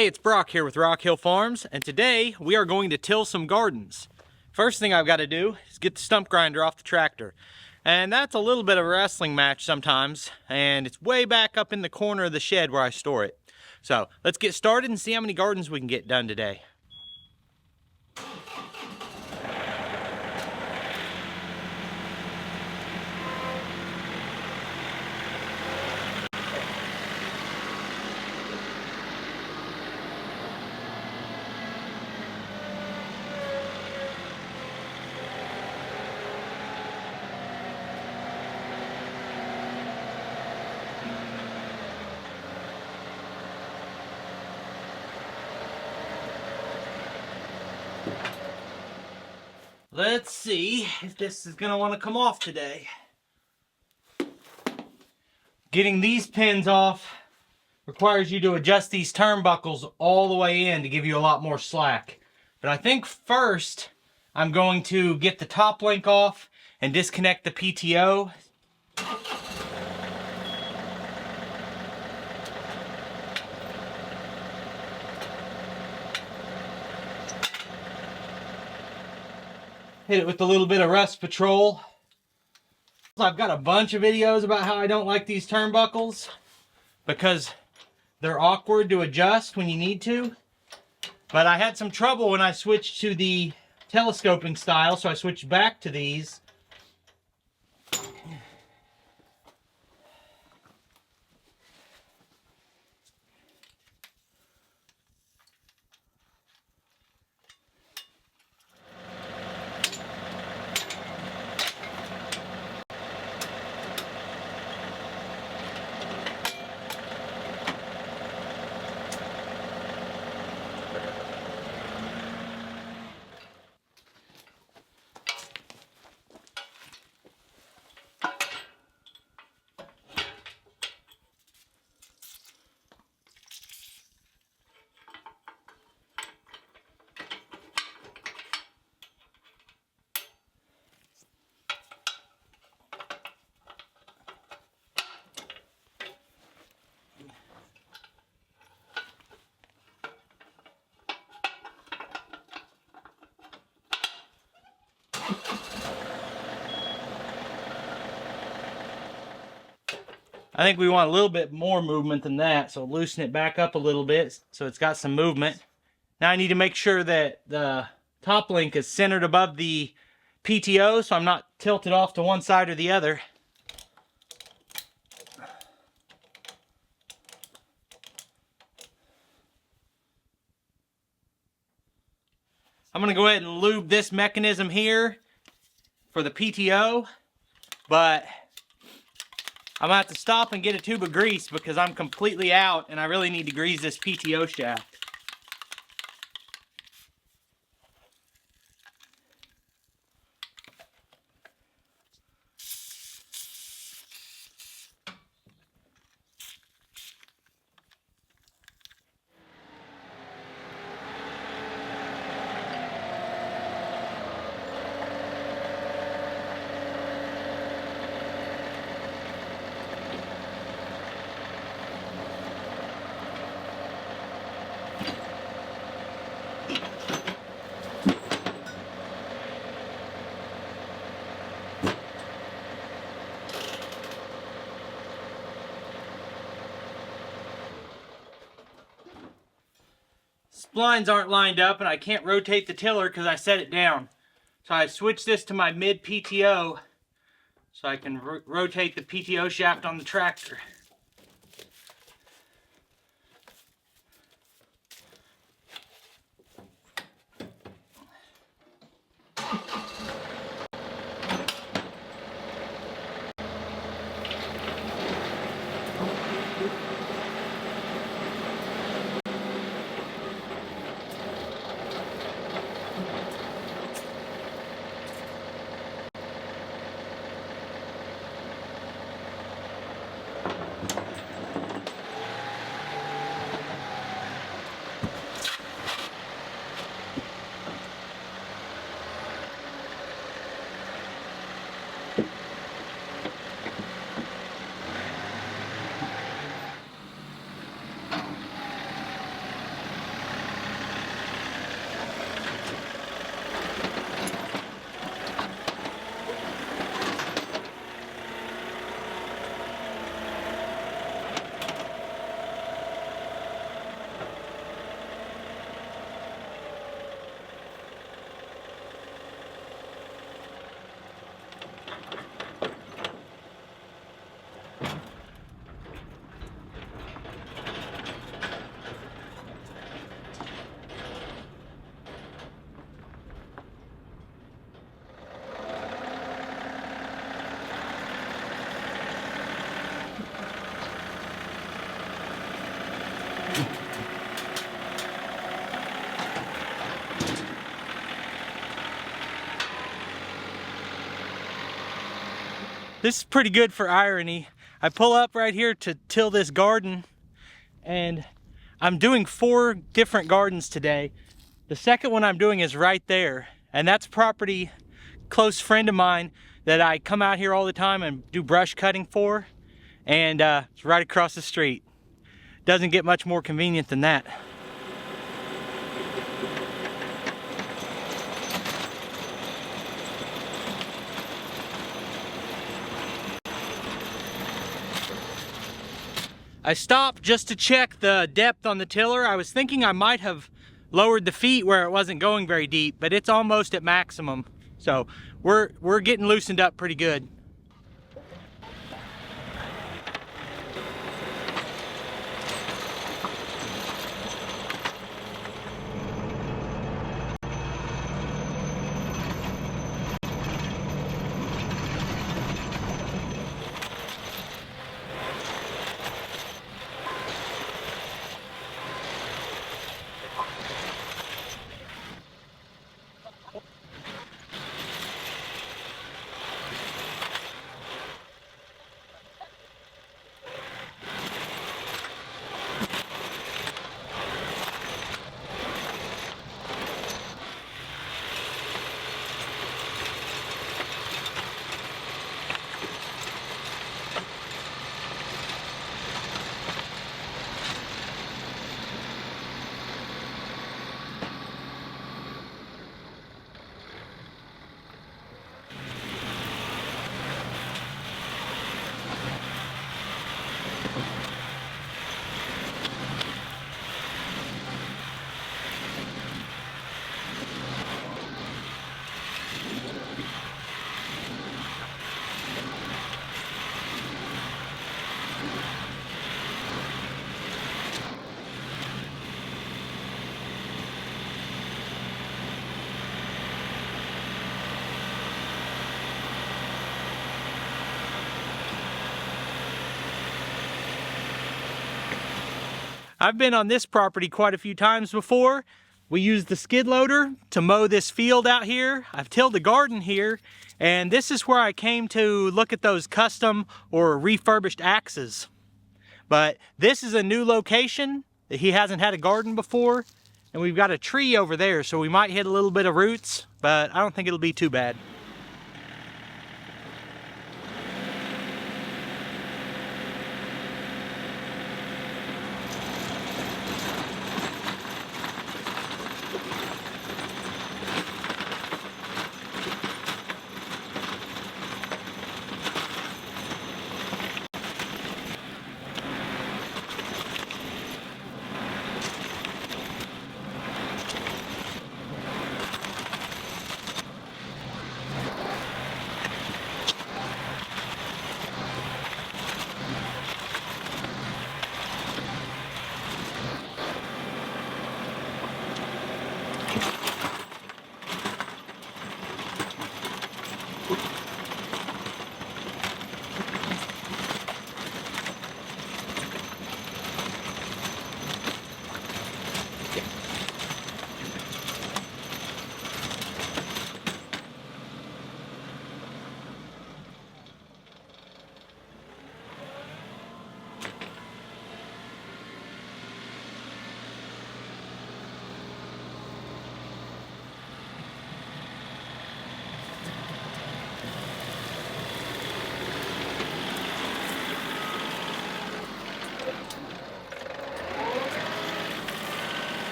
Hey, it's Brock here with Rock Hill Farms, and today we are going to till some gardens. First thing I've got to do is get the stump grinder off the tractor. And that's a little bit of a wrestling match sometimes, and it's way back up in the corner of the shed where I store it. So let's get started and see how many gardens we can get done today. Let's see if this is going to want to come off today. Getting these pins off requires you to adjust these turnbuckles all the way in to give you a lot more slack. But I think first I'm going to get the top link off and disconnect the PTO. Hit it with a little bit of Rust Patrol. I've got a bunch of videos about how I don't like these turnbuckles because they're awkward to adjust when you need to. But I had some trouble when I switched to the telescoping style, so I switched back to these. I think we want a little bit more movement than that, so loosen it back up a little bit so it's got some movement. Now I need to make sure that the top link is centered above the PTO so I'm not tilted off to one side or the other. I'm going to go ahead and lube this mechanism here for the PTO, but I'm going to have to stop and get a tube of grease because I'm completely out and I really need to grease this PTO shaft. Splines aren't lined up and I can't rotate the tiller because I set it down. So I switched this to my mid PTO so I can rotate the PTO shaft on the tractor. This is pretty good for irony. I pull up right here to till this garden, and I'm doing 4 different gardens today. The second one I'm doing is right there, and that's property close friend of mine that I come out here all the time and do brush cutting for, and it's right across the street. Doesn't get much more convenient than that. I stopped just to check the depth on the tiller. I was thinking I might have lowered the feet where it wasn't going very deep, but it's almost at maximum. So we're getting loosened up pretty good. I've been on this property quite a few times before. We used the skid loader to mow this field out here. I've tilled the garden here, and this is where I came to look at those custom or refurbished axes. But this is a new location. He hasn't had a garden before, and we've got a tree over there, so we might hit a little bit of roots, but I don't think it'll be too bad.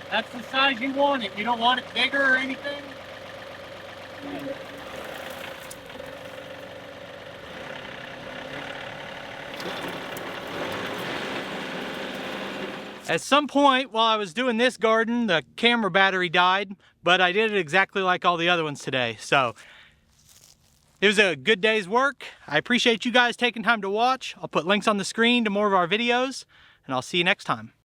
That's the size you want it. You don't want it bigger or anything? At some point while I was doing this garden, the camera battery died, but I did it exactly like all the other ones today. So it was a good day's work. I appreciate you guys taking time to watch. I'll put links on the screen to more of our videos, and I'll see you next time.